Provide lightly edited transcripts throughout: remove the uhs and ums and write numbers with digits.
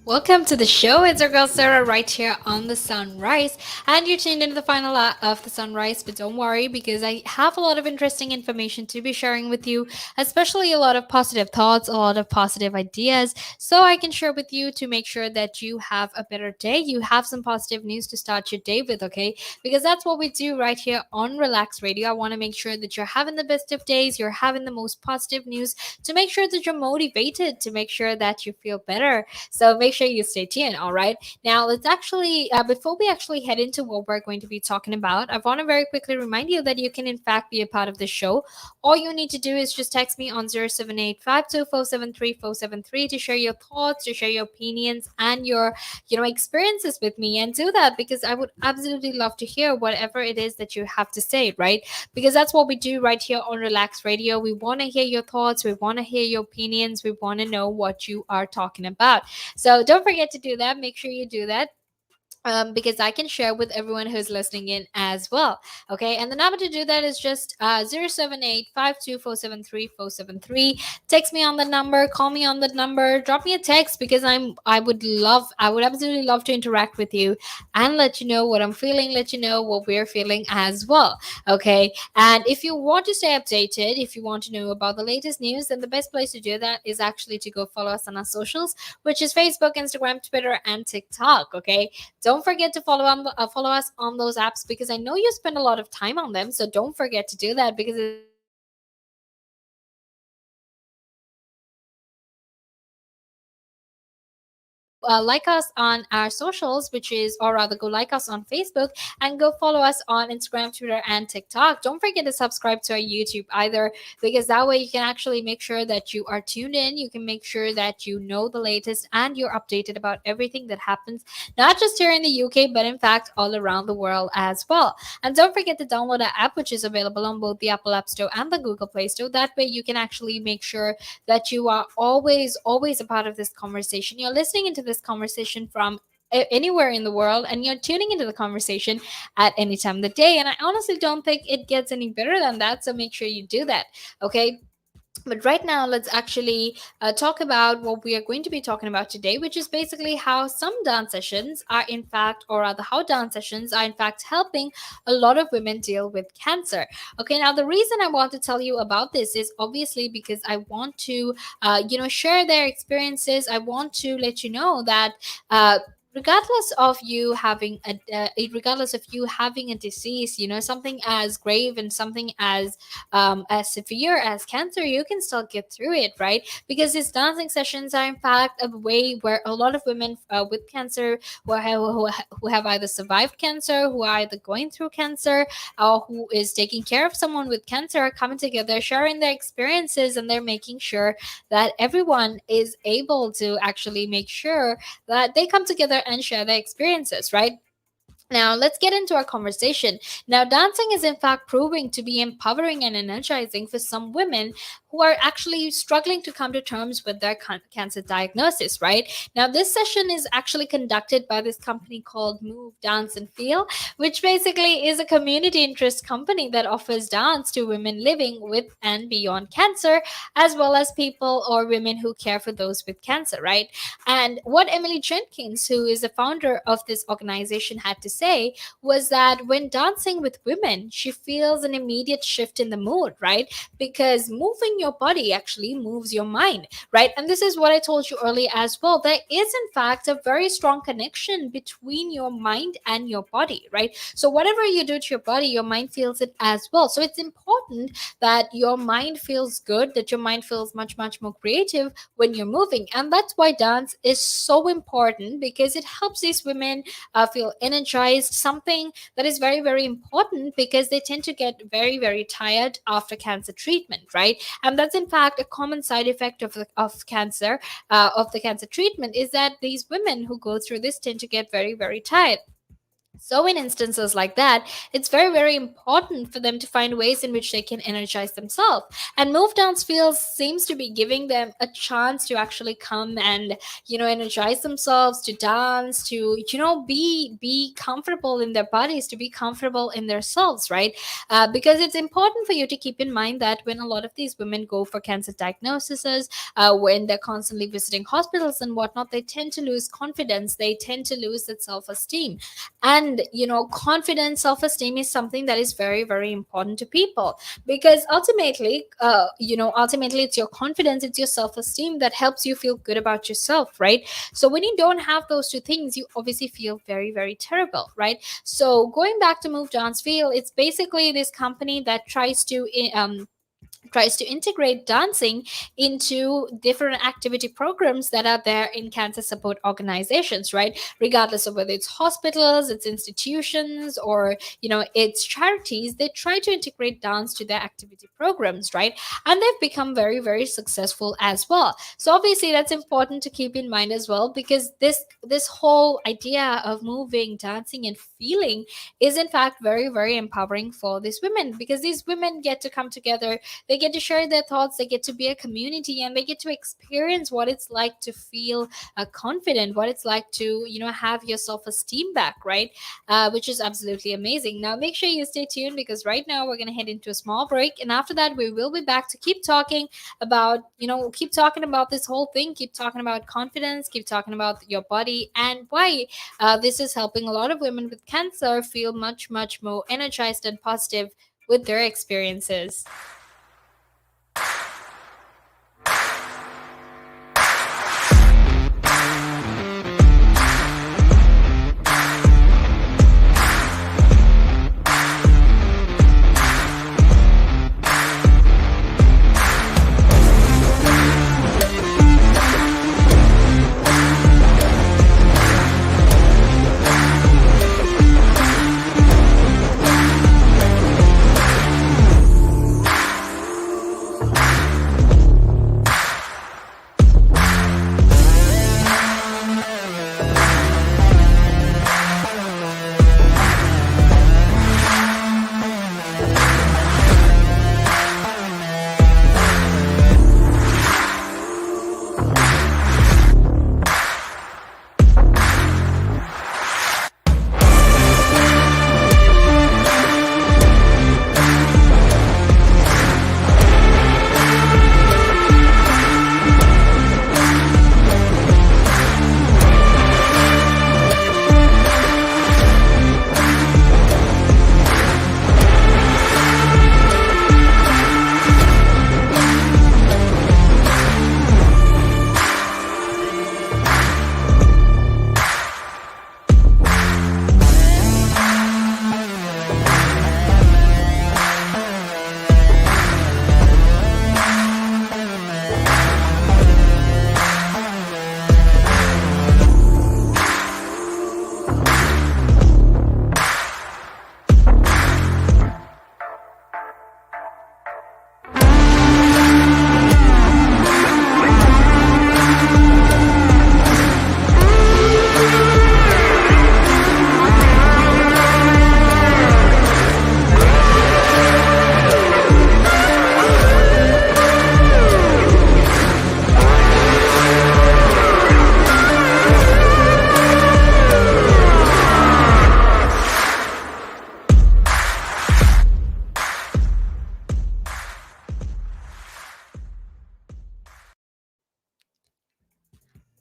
Welcome to the show. It's our girl Sarah right here on the Sunrise. And you're tuned into the final of the Sunrise, but don't worry because I have a lot of interesting information to be sharing with you, especially a lot of positive thoughts, a lot of positive ideas, so I can share with you to make sure that you have a better day. You have some positive news to start your day with, okay? Because that's what we do right here on Relax Radio. I want to make sure that you're having the best of days, you're having the most positive news to make sure that you're motivated, to make sure that you feel better. So make sure you stay tuned. All right. Now let's actually, before we actually head into what we're going to be talking about, I want to very quickly remind you that you can in fact be a part of the show. All you need to do is just text me on 07852473473 to share your thoughts, to share your opinions and your, experiences with me, and do that because I would absolutely love to hear whatever it is that you have to say, right? Because that's what we do right here on Relax Radio. We want to hear your thoughts, we want to hear your opinions, we want to know what you are talking about. So don't forget to do that. Make sure you do that. Because I can share with everyone who's listening in as well. Okay, and the number to do that is just 078 Text me on the number, call me on the number, drop me a text because I would absolutely love to interact with you and let you know what I'm feeling, let you know what we're feeling as well. Okay, and if you want to stay updated, if you want to know about the latest news, then the best place to do that is actually to go follow us on our socials, which is Facebook, Instagram, Twitter, and TikTok. Okay, don't forget to follow us on those apps because I know you spend a lot of time on them. So don't forget to do that because it's very important that you go like us on our socials, which is, or rather, go like us on Facebook and go follow us on Instagram, Twitter, and TikTok. Don't forget to subscribe to our YouTube either, because that way you can actually make sure that you are tuned in. You can make sure that you know the latest and you're updated about everything that happens, not just here in the UK, but in fact all around the world as well. And don't forget to download our app, which is available on both the Apple App Store and the Google Play Store. That way you can actually make sure that you are always a part of this conversation. You're listening into this conversation from anywhere in the world, and you're tuning into the conversation at any time of the day. And I honestly don't think it gets any better than that, so make sure you do that. Okay, but right now, let's actually talk about what we are going to be talking about today, which is basically how some dance sessions are, in fact, or rather, how dance sessions are, in fact, helping a lot of women deal with cancer. Okay, now the reason I want to tell you about this is obviously because I want to, share their experiences. I want to let you know that. Regardless of you having regardless of you having a disease, something as grave and something as severe as cancer, you can still get through it, right? Because these dancing sessions are, in fact, a way where a lot of women with cancer who have either survived cancer, who are either going through cancer, or who is taking care of someone with cancer, are coming together, sharing their experiences, and they're making sure that everyone is able to actually make sure that they come together and share their experiences, right? Now, let's get into our conversation. Now, dancing is in fact proving to be empowering and energizing for some women who are actually struggling to come to terms with their cancer diagnosis, right? Now, this session is actually conducted by this company called Move, Dance, and Feel, which basically is a community interest company that offers dance to women living with and beyond cancer, as well as people or women who care for those with cancer, right? And what Emily Jenkins, who is the founder of this organization, had to say was that when dancing with women, she feels an immediate shift in the mood, right? Because moving your body actually moves your mind, right? And this is what I told you earlier as well. There is, in fact, a very strong connection between your mind and your body, right? So whatever you do to your body, your mind feels it as well. So it's important that your mind feels good, that your mind feels much, much more creative when you're moving. And that's why dance is so important, because it helps these women feel energized, something that is very, very important because they tend to get very, very tired after cancer treatment, right? And that's in fact a common side effect of cancer, of the cancer treatment, is that these women who go through this tend to get very, very tired. So, in instances like that, it's very, very important for them to find ways in which they can energize themselves. And Move Dance Feels seems to be giving them a chance to actually come and, energize themselves, to dance, to, be comfortable in their bodies, to be comfortable in themselves, right? Because it's important for you to keep in mind that when a lot of these women go for cancer diagnoses, when they're constantly visiting hospitals and whatnot, they tend to lose confidence, they tend to lose that self esteem. And confidence, self-esteem is something that is very, very important to people, because ultimately it's your confidence, it's your self-esteem that helps you feel good about yourself, right? So when you don't have those two things, you obviously feel very, very terrible, right? So going back to Move Dance Feel, it's basically this company that tries to integrate dancing into different activity programs that are there in cancer support organizations, right? Regardless of whether it's hospitals, it's institutions, or it's charities, they try to integrate dance to their activity programs, right? And they've become very, very successful as well. So obviously that's important to keep in mind as well, because this whole idea of moving, dancing, and feeling is in fact very, very empowering for these women, because these women get to come together, they get to share their thoughts, they get to be a community, and they get to experience what it's like to feel confident, what it's like to, have your self esteem back, right? Which is absolutely amazing. Now, make sure you stay tuned, because right now we're going to head into a small break. And after that, we will be back to keep talking about this whole thing, keep talking about confidence, keep talking about your body, and why this is helping a lot of women with cancer feel much, much more energized and positive with their experiences.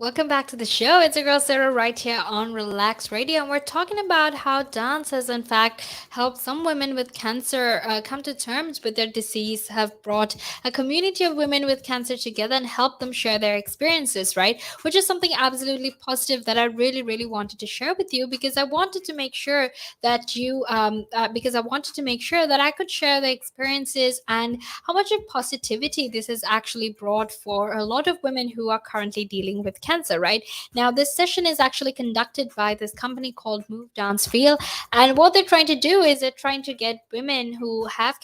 Welcome back to the show. It's your girl Sarah right here on Relax Radio, and we're talking about how dance has, in fact, helped some women with cancer come to terms with their disease, have brought a community of women with cancer together and helped them share their experiences, right? Which is something absolutely positive that I really, really wanted to share with you, because I wanted to make sure because I wanted to make sure that I could share the experiences and how much of positivity this has actually brought for a lot of women who are currently dealing with cancer, right? Now, this session is actually conducted by this company called Move Dance Feel, and what they're trying to do is they're trying to get women who have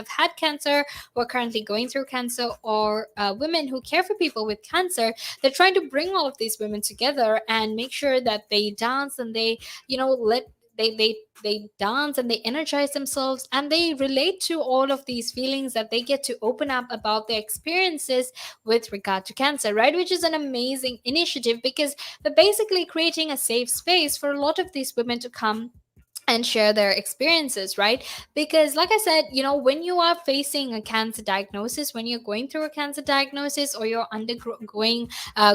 had cancer, who are currently going through cancer, or women who care for people with cancer. They're trying to bring all of these women together and make sure that they dance and they, let they dance and they energize themselves, and they relate to all of these feelings, that they get to open up about their experiences with regard to cancer, right? Which is an amazing initiative, because they're basically creating a safe space for a lot of these women to come and share their experiences, right? Because like I said, when you are facing a cancer diagnosis, when you're going through a cancer diagnosis, or you're undergoing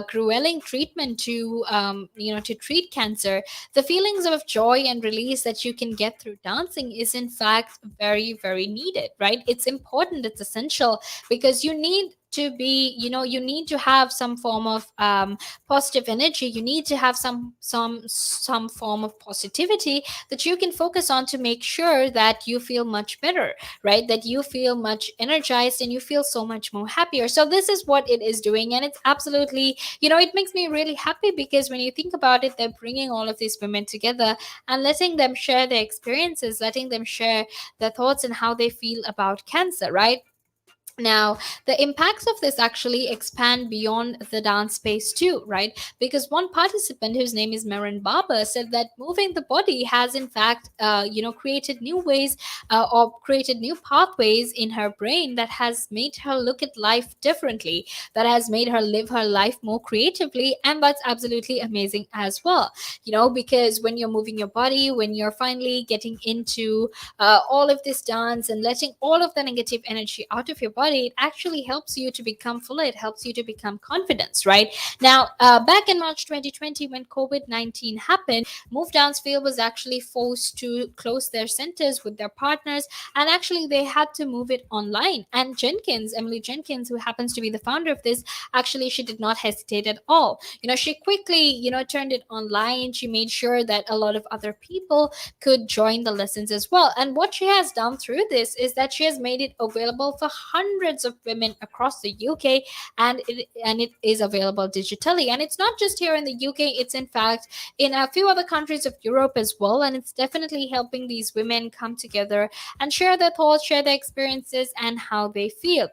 grueling treatment to to treat cancer, the feelings of joy and release that you can get through dancing is in fact very, very needed, right? It's important, it's essential, because you need to be, you need to have some form of positive energy. You need to have some form of positivity that you can focus on to make sure that you feel much better, right? That you feel much energized and you feel so much more happier. So this is what it is doing, and it's absolutely, it makes me really happy, because when you think about it, they're bringing all of these women together and letting them share their experiences, letting them share their thoughts and how they feel about cancer, right? Now, the impacts of this actually expand beyond the dance space too, right? Because one participant, whose name is Marin Barber, said that moving the body has, in fact, created new ways, or created new pathways in her brain, that has made her look at life differently, that has made her live her life more creatively, and that's absolutely amazing as well. Because when you're moving your body, when you're finally getting into all of this dance and letting all of the negative energy out of your body, it actually helps you to become fuller. It helps you to become confident, right? Now, back in March 2020, when COVID-19 happened, Move Dance Field was actually forced to close their centers with their partners, and actually they had to move it online. And Emily Jenkins, who happens to be the founder of this, actually she did not hesitate at all. She quickly, turned it online. She made sure that a lot of other people could join the lessons as well. And what she has done through this is that she has made it available for hundreds of women across the UK, and it is available digitally. And it's not just here in the UK, it's in fact in a few other countries of Europe as well. And it's definitely helping these women come together and share their thoughts, share their experiences, and how they feel,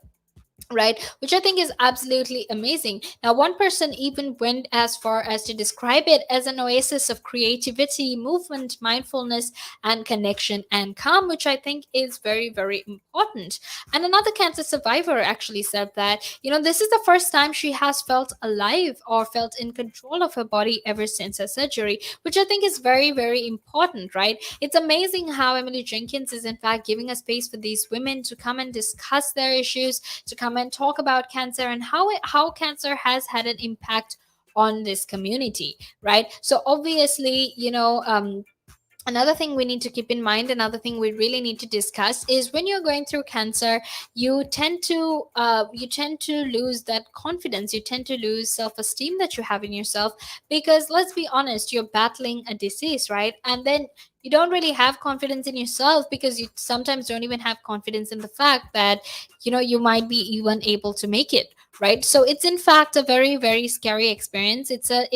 right? Which I think is absolutely amazing. Now, one person even went as far as to describe it as an oasis of creativity, movement, mindfulness, and connection and calm, which I think is very, very important. And another cancer survivor actually said that, this is the first time she has felt alive or felt in control of her body ever since her surgery, which I think is very, very important, right? It's amazing how Emily Jenkins is in fact giving a space for these women to come and discuss their issues, to come and talk about cancer, and how cancer has had an impact on this community, right? So obviously, another thing we need to keep in mind, another thing we really need to discuss, is when you're going through cancer, you tend to lose that confidence, you tend to lose self-esteem that you have in yourself, because let's be honest, you're battling a disease, right? And then you don't really have confidence in yourself, because you sometimes don't even have confidence in the fact that you might be even able to make it, right? So it's in fact a very, very scary experience. It's a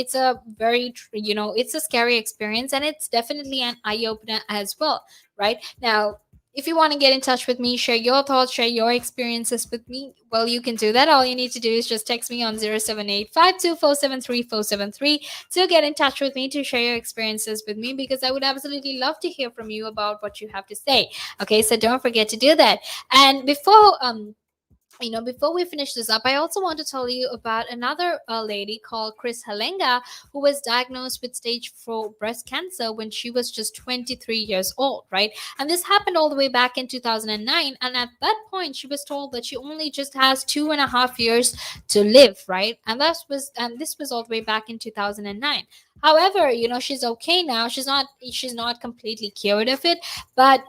very it's a scary experience, and it's definitely an eye opener as well, right? Now, if you want to get in touch with me, share your thoughts, share your experiences with me, well, you can do that. All you need to do is just text me on 078 to get in touch with me, to share your experiences with me, because I would absolutely love to hear from you about what you have to say. Okay, so don't forget to do that. And before we finish this up, I also want to tell you about another lady called Chris Halenga, who was diagnosed with stage 4 breast cancer when she was just 23 years old, right? And this happened all the way back in 2009. And at that point, she was told that she only just has 2.5 years to live, right? And this was all the way back in 2009. However, she's okay now. She's not completely cured of it, but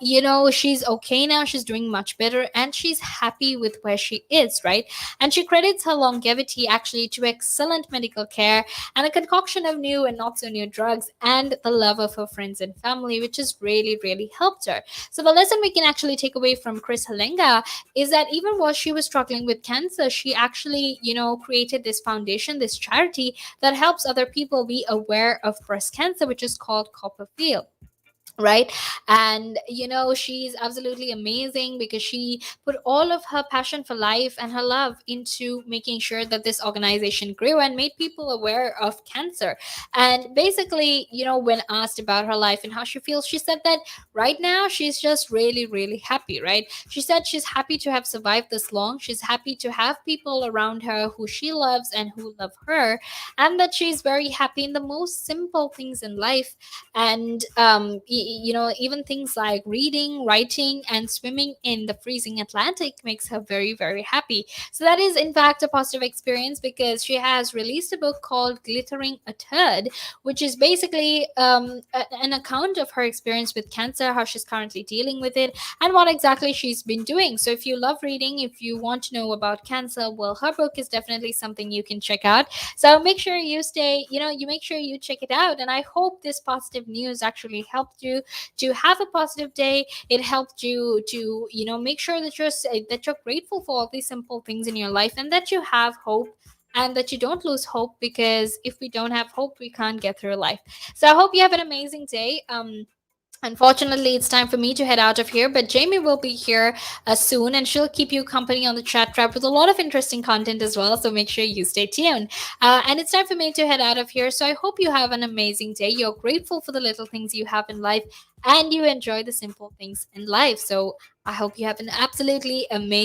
she's okay now, she's doing much better, and she's happy with where she is, right? And she credits her longevity actually to excellent medical care and a concoction of new and not so new drugs, and the love of her friends and family, which has really, really helped her. So the lesson we can actually take away from Chris Halenga is that even while she was struggling with cancer, she actually created this foundation, this charity that helps other people be aware of breast cancer, which is called Copperfield. right? And she's absolutely amazing because she put all of her passion for life and her love into making sure that this organization grew and made people aware of cancer. And basically, when asked about her life and how she feels, she said that right now she's just really, really happy, right? She said she's happy to have survived this long. She's happy to have people around her who she loves and who love her, and that she's very happy in the most simple things in life. And even things like reading, writing, and swimming in the freezing Atlantic makes her very, very happy. So that is in fact a positive experience, because she has released a book called Glittering a Turd, which is basically an account of her experience with cancer, how she's currently dealing with it, and what exactly she's been doing. So if you love reading, if you want to know about cancer, well, her book is definitely something you can check out. So make sure you stay, you make sure you check it out. And I hope this positive news actually helped you to have a positive day. It helped you to, make sure that you're grateful for all these simple things in your life, and that you have hope, and that you don't lose hope, because if we don't have hope, we can't get through life. So I hope you have an amazing day. Unfortunately, it's time for me to head out of here, but Jamie will be here soon, and she'll keep you company on the chat trap with a lot of interesting content as well. So make sure you stay tuned. And it's time for me to head out of here. So I hope you have an amazing day. You're grateful for the little things you have in life, and you enjoy the simple things in life. So I hope you have an absolutely amazing